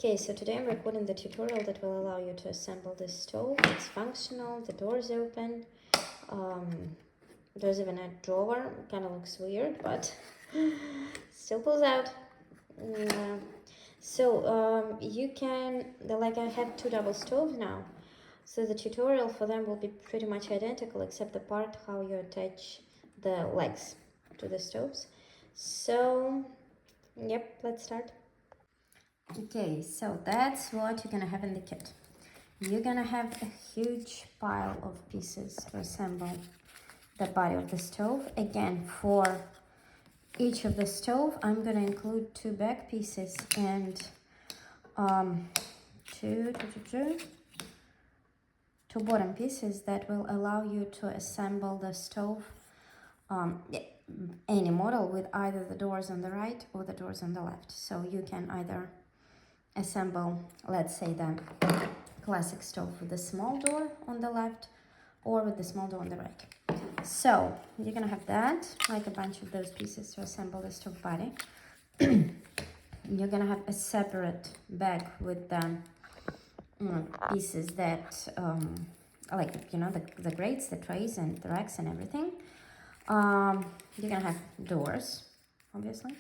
Okay, so today I'm recording the tutorial that will allow you to assemble this stove. It's functional, the door's open, there's even a drawer, kind of looks weird, but still pulls out. You can, like I have two double stoves now, so the tutorial for them will be pretty much identical except the part how you attach the legs to the stoves. So, yep, let's start. Okay, so that's what you're gonna have in the kit. You're gonna have a huge pile of pieces to assemble the body of the stove. Again, for each of the stove, I'm gonna include two back pieces and two bottom pieces that will allow you to assemble the stove, any model, with either the doors on the right or the doors on the left. So you can either assemble, let's say, the classic stove with the small door on the left or with the small door on the right. So you're gonna have that, like a bunch of those pieces to assemble the stove body. You're gonna have a separate bag with the pieces that like, you know, the grates, the trays and the racks and everything. You're gonna have doors, obviously.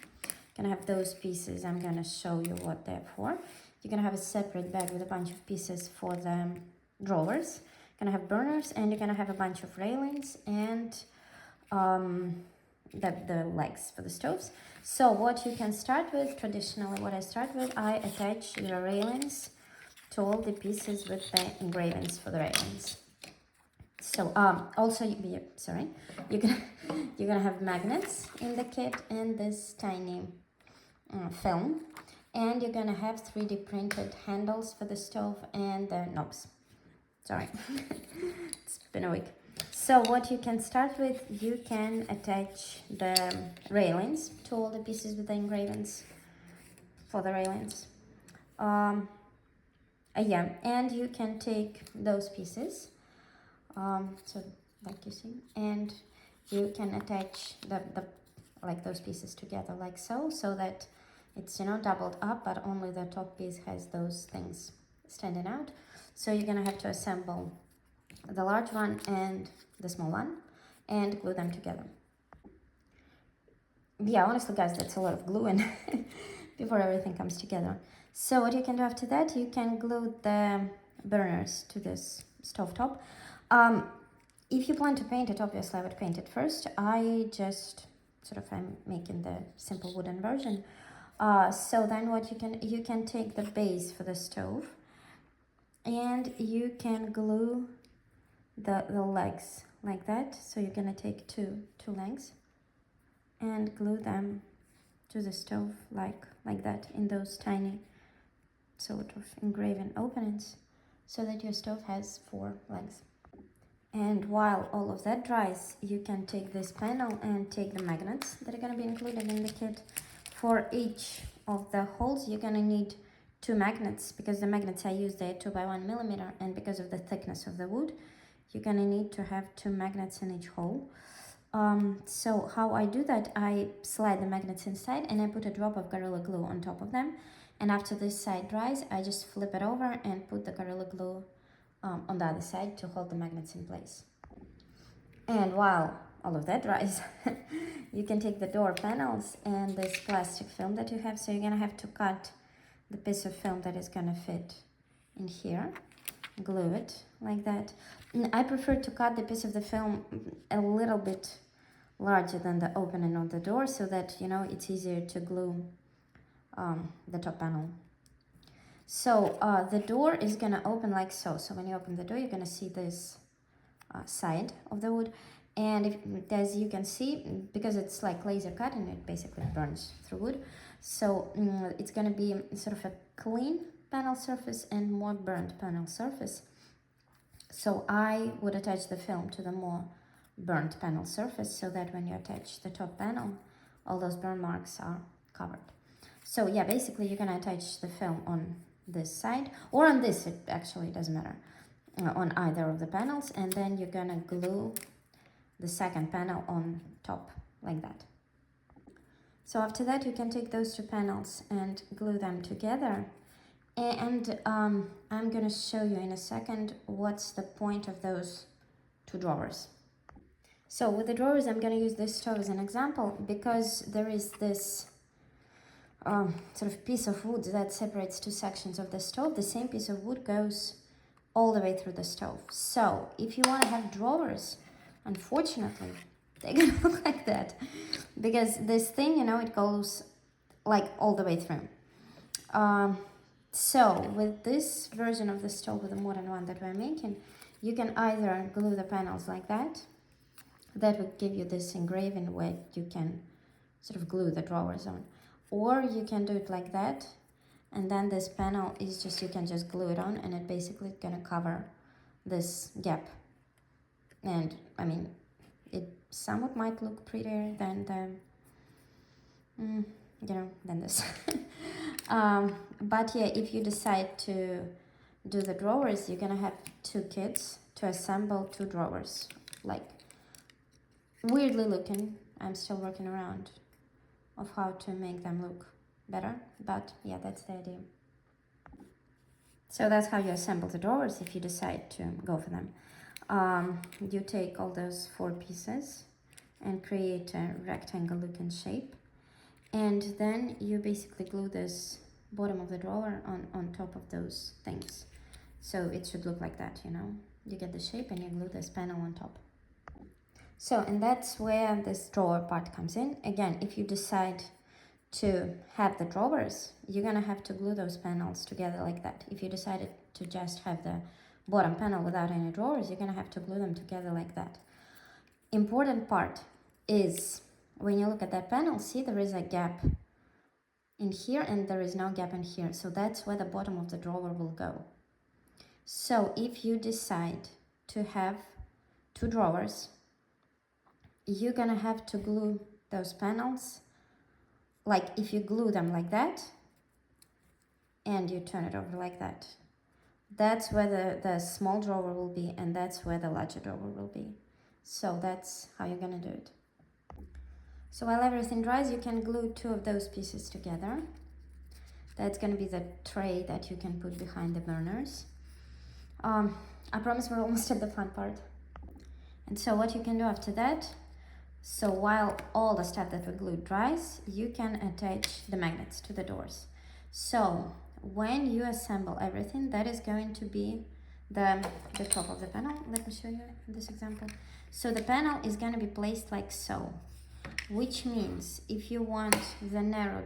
You're gonna have those pieces. I'm gonna show you what they're for. You're gonna have a separate bag with a bunch of pieces for the drawers. You're gonna have burners, and you're gonna have a bunch of railings and the legs for the stoves. So what you can start with, traditionally what I start with, I attach the railings to all the pieces with the engravings for the railings. So also, you're gonna have magnets in the kit and this tiny film, and you're gonna have 3D printed handles for the stove and the knobs. Sorry, it's been a week. So what you can start with, you can attach the railings to all the pieces with the engravings for the railings. Yeah, and you can take those pieces, so like you see, and you can attach the like those pieces together like so that it's, you know, doubled up, but only the top piece has those things standing out. So you're gonna have to assemble the large one and the small one and glue them together. Yeah, honestly guys, that's a lot of glue and before everything comes together. So what you can do after that, you can glue the burners to this stove top. If you plan to paint it, obviously I would paint it first. I just I'm making the simple wooden version. So then what you can take the base for the stove and you can glue the legs like that. So you're gonna take two legs and glue them to the stove like that in those tiny sort of engraven openings so that your stove has 4 legs. And while all of that dries, you can take this panel and take the magnets that are going to be included in the kit. For each of the holes, you're going to need 2 magnets, because the magnets I use, they're 2x1 millimeter, and because of the thickness of the wood, you're going to need to have 2 magnets in each hole. So how I do that, I slide the magnets inside and I put a drop of Gorilla Glue on top of them. And after this side dries, I just flip it over and put the Gorilla Glue on the other side to hold the magnets in place. And while all of that dries, you can take the door panels and this plastic film that you have. So you're gonna have to cut the piece of film that is gonna fit in here, glue it like that. And I prefer to cut the piece of the film a little bit larger than the opening of the door so that, you know, it's easier to glue the top panel. So the door is gonna open like so. So when you open the door, you're gonna see this side of the wood. And as you can see, because it's like laser cut and it basically burns through wood, so it's gonna be sort of a clean panel surface and more burnt panel surface. So I would attach the film to the more burnt panel surface so that when you attach the top panel, all those burn marks are covered. So yeah, basically you're gonna attach the film on this side or on this, it actually doesn't matter, on either of the panels, and then you're gonna glue the second panel on top like that. So after that, you can take those 2 panels and glue them together And I'm gonna show you in a second what's the point of those two drawers. So with the drawers, I'm gonna use this stove as an example because there is this sort of piece of wood that separates two sections of the stove. The same piece of wood goes all the way through the stove. So if you want to have drawers, unfortunately, they're gonna look like that because this thing, you know, it goes like all the way through. So with this version of the stove, with the modern one that we're making, you can either glue the panels like that. That would give you this engraving where you can sort of glue the drawers on. Or you can do it like that, and then this panel is just, you can just glue it on, and it basically gonna cover this gap. And I mean, it somewhat might look prettier than the, you know, than this. But yeah, if you decide to do the drawers, you're gonna have two kits to assemble two drawers. Like, weirdly looking. I'm still working around of how to make them look better, but yeah, that's the idea. So that's how you assemble the drawers if you decide to go for them. You take all those 4 pieces and create a rectangle looking shape, and then you basically glue this bottom of the drawer on top of those things. So it should look like that, you know. You get the shape and you glue this panel on top. So, and that's where this drawer part comes in. Again, if you decide to have the drawers, you're gonna have to glue those panels together like that. If you decided to just have the bottom panel without any drawers, you're gonna have to glue them together like that. Important part is when you look at that panel, see there is a gap in here and there is no gap in here. So that's where the bottom of the drawer will go. So if you decide to have 2 drawers, you're gonna have to glue those panels. Like if you glue them like that and you turn it over like that, that's where the small drawer will be, and that's where the larger drawer will be. So that's how you're gonna do it. So while everything dries, you can glue 2 of those pieces together. That's gonna be the tray that you can put behind the burners. I promise we're almost at the fun part. And so what you can do after that, so while all the stuff that we glued dries, you can attach the magnets to the doors. So when you assemble everything, that is going to be the top of the panel. Let me show you this example. So the panel is going to be placed like so, which means if you want the narrow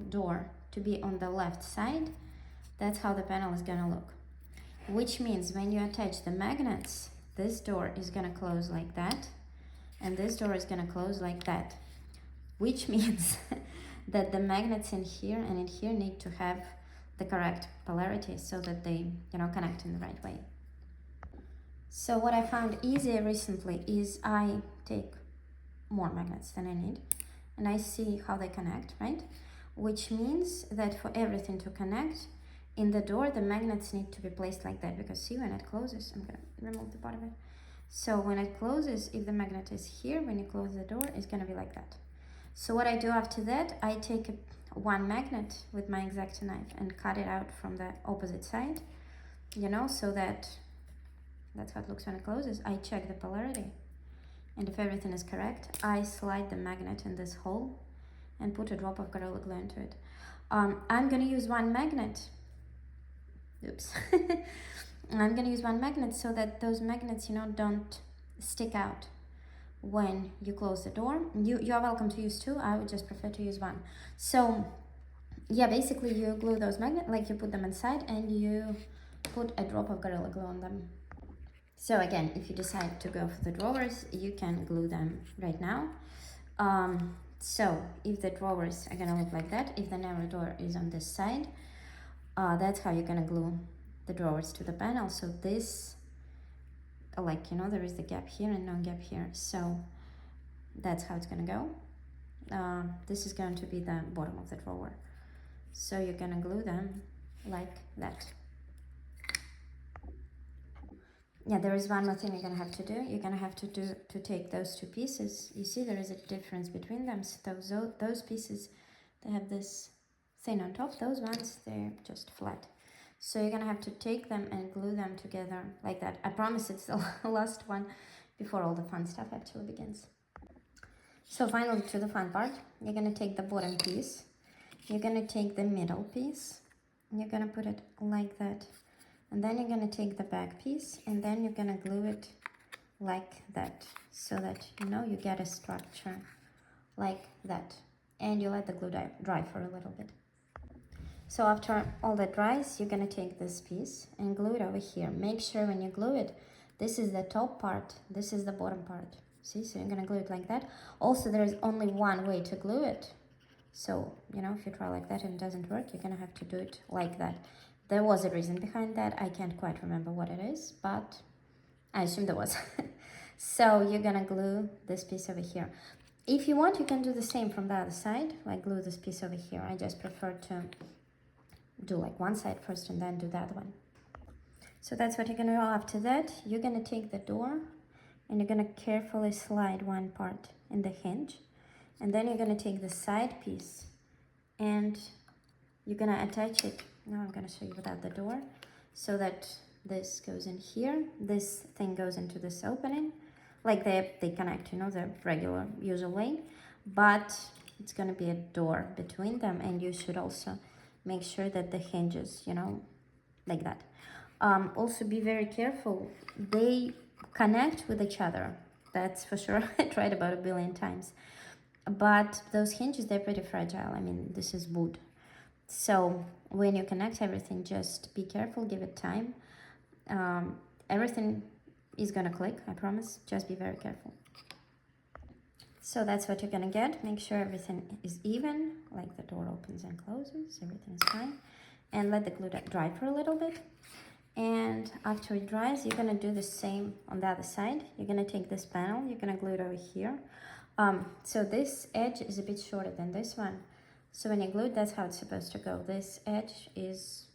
door to be on the left side, that's how the panel is going to look. Which means when you attach the magnets, this door is going to close like that, and this door is going to close like that, which means that the magnets in here and in here need to have the correct polarity so that they, you know, connect in the right way. So what I found easier recently is I take more magnets than I need and I see how they connect, right? Which means that for everything to connect in the door, the magnets need to be placed like that, because see, when it closes, I'm gonna remove the part of it. So when it closes, if the magnet is here, when you close the door, it's gonna be like that. So what I do after that, I take one magnet with my X-Acto knife and cut it out from the opposite side, you know, so that's how it looks when it closes. I check the polarity, and if everything is correct, I slide the magnet in this hole and put a drop of Gorilla Glue into it. I'm gonna use one magnet. Oops. I'm gonna use one magnet so that those magnets, you know, don't stick out when you close the door. You are welcome to use 2. I would just prefer to use 1. So yeah, basically you glue those magnets, like you put them inside and you put a drop of Gorilla Glue on them. So again, if you decide to go for the drawers, you can glue them right now. So if the drawers are gonna look like that, if the narrow door is on this side, that's how you're gonna glue the drawers to the panel. So this, like, you know, there is the gap here and no gap here, so that's how it's gonna go. This is going to be the bottom of the drawer, so you're gonna glue them like that. Yeah, there is one more thing you're gonna have to do. You're gonna have to take those 2 pieces. You see there is a difference between them. So those pieces, they have this thin on top. Those ones, they're just flat. So you're gonna have to take them and glue them together like that. I promise it's the last one before all the fun stuff actually begins. So finally, to the fun part, you're gonna take the bottom piece, you're gonna take the middle piece, and you're gonna put it like that. And then you're gonna take the back piece, and then you're gonna glue it like that, so that you know you get a structure like that. And you let the glue dry for a little bit. So after all that dries, you're gonna take this piece and glue it over here. Make sure when you glue it, this is the top part, this is the bottom part. See, so you're gonna glue it like that. Also, there is only one way to glue it. So, you know, if you try like that and it doesn't work, you're gonna have to do it like that. There was a reason behind that. I can't quite remember what it is, but I assume there was. So you're gonna glue this piece over here. If you want, you can do the same from the other side, like glue this piece over here. I just prefer to do like one side first and then do that one. So that's what you're gonna do. After that, you're gonna take the door and you're gonna carefully slide one part in the hinge, and then you're gonna take the side piece and you're gonna attach it. Now I'm gonna show you without the door, so that this goes in here, this thing goes into this opening, like they connect, you know, the regular usual way, but it's gonna be a door between them, and you should also make sure that the hinges, you know, like that. Also be very careful, they connect with each other, that's for sure. I tried about 1 billion times, but those hinges, they're pretty fragile. I mean, this is wood, so when you connect everything, just be careful, give it time. Everything is gonna click, I promise, just be very careful. So that's what you're gonna get. Make sure everything is even, like the door opens and closes, everything is fine. And let the glue dry for a little bit. And after it dries, you're gonna do the same on the other side. You're gonna take this panel, you're gonna glue it over here. So this edge is a bit shorter than this one. So when you glue it, that's how it's supposed to go. This edge is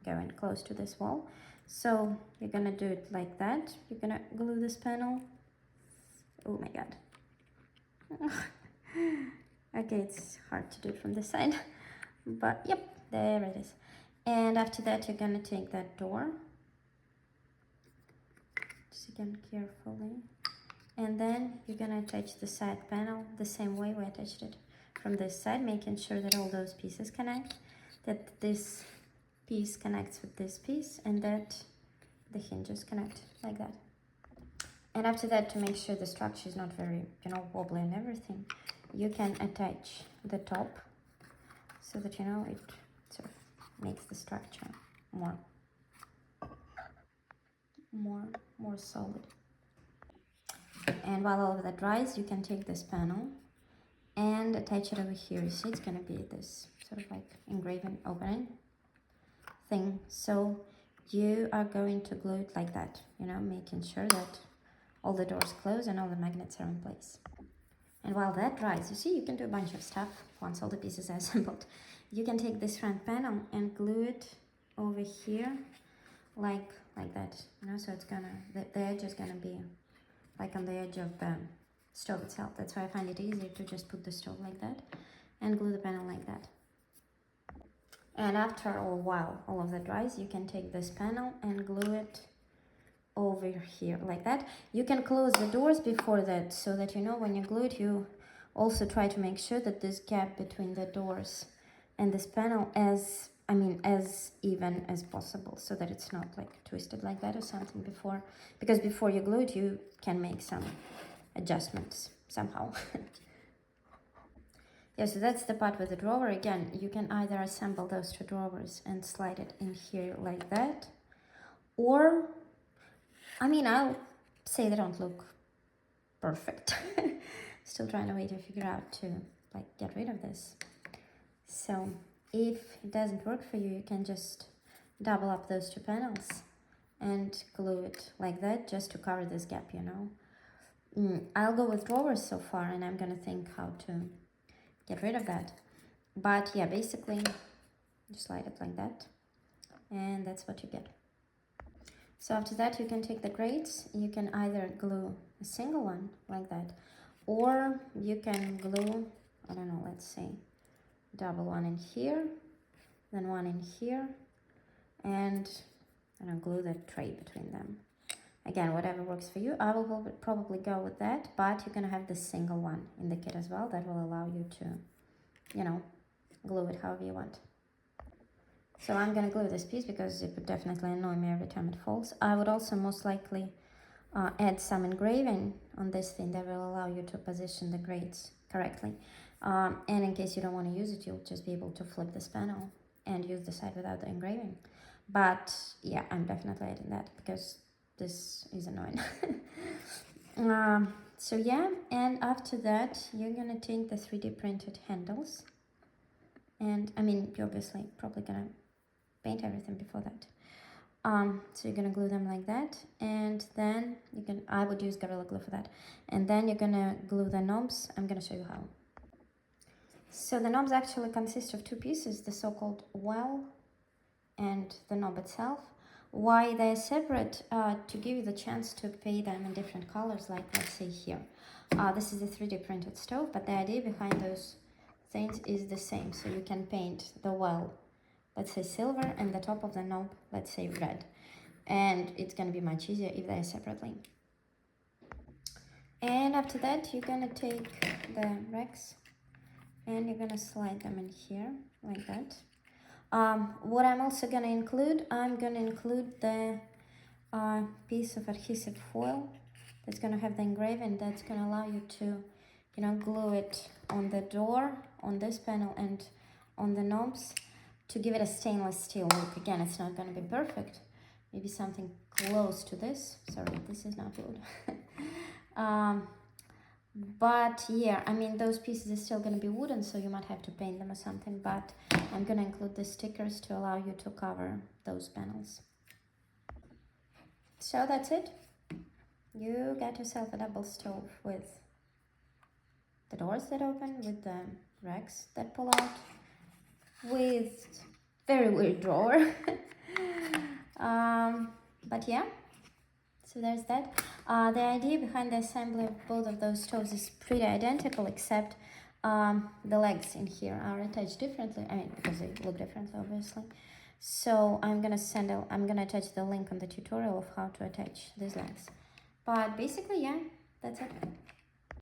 going close to this wall. So you're gonna do it like that. You're gonna glue this panel. Oh my God. Okay, it's hard to do it from this side, but yep, there it is. And after that, you're gonna take that door, just again carefully, and then you're gonna attach the side panel the same way we attached it from this side, making sure that all those pieces connect, that this piece connects with this piece, and that the hinges connect like that. And after that, to make sure the structure is not very, you know, wobbly and everything, you can attach the top so that, you know, it sort of makes the structure more solid. And while all of that dries, you can take this panel and attach it over here. You see, it's gonna be this sort of like engraving opening thing. So you are going to glue it like that, you know, making sure that all the doors close and all the magnets are in place. And while that dries, you see, you can do a bunch of stuff once all the pieces are assembled. You can take this front panel and glue it over here like that, you know, so it's gonna, the edge is gonna be like on the edge of the stove itself. That's why I find it easier to just put the stove like that and glue the panel like that. And after a while, all of that dries, you can take this panel and glue it over here like that. You can close the doors before that, so that, you know, when you glue it, you also try to make sure that this gap between the doors and this panel as even as possible, so that it's not like twisted like that or something before, because before you glue it, you can make some adjustments somehow. Yeah, so that's the part with the drawer. Again, you can either assemble those two drawers and slide it in here like that, or I mean, I'll say they don't look perfect. Still trying to wait to figure out to like get rid of this. So if it doesn't work for you, you can just double up those two panels and glue it like that, just to cover this gap, you know. I'll go with drawers so far, and I'm gonna think how to get rid of that. But yeah, basically you slide it like that, and that's what you get. So after that, you can take the grates. You can either glue a single one like that, or you can glue, I don't know, let's say double one in here, then one in here, and I don't know, glue the tray between them. Again, whatever works for you. I will probably go with that, but you're gonna have this single one in the kit as well that will allow you to, you know, glue it however you want. So I'm gonna glue this piece because it would definitely annoy me every time it falls. I would also most likely add some engraving on this thing that will allow you to position the grates correctly. And in case you don't want to use it, you'll just be able to flip this panel and use the side without the engraving. But yeah, I'm definitely adding that because this is annoying. So yeah, and after that, you're gonna take the 3D printed handles. And I mean, you're obviously probably gonna paint everything before that. So you're gonna glue them like that, and then I would use Gorilla Glue for that. And then you're gonna glue the knobs. I'm gonna show you how. So the knobs actually consist of two pieces, the so-called well and the knob itself. Why they're separate? To give you the chance to paint them in different colors, like let's say here. This is a 3D printed stove, but the idea behind those things is the same. So you can paint the well, let's say silver, and the top of the knob, let's say red. And it's gonna be much easier if they're separately. And after that, you're gonna take the racks and you're gonna slide them in here like that. What I'm also gonna include, I'm gonna include the piece of adhesive foil that's gonna have the engraving that's gonna allow you to, you know, glue it on the door, on this panel, and on the knobs to give it a stainless steel look. Again, it's not gonna be perfect. Maybe something close to this. Sorry, this is not good. But yeah, I mean, those pieces are still going to be wooden, so you might have to paint them or something, but I'm going to include the stickers to allow you to cover those panels. So that's it. You got yourself a double stove with the doors that open, with the racks that pull out, with very weird drawer. But yeah, so there's that. The idea behind the assembly of both of those stoves is pretty identical, except the legs in here are attached differently. I mean, because they look different, obviously. So I'm gonna attach the link on the tutorial of how to attach these legs. But basically, yeah, that's it.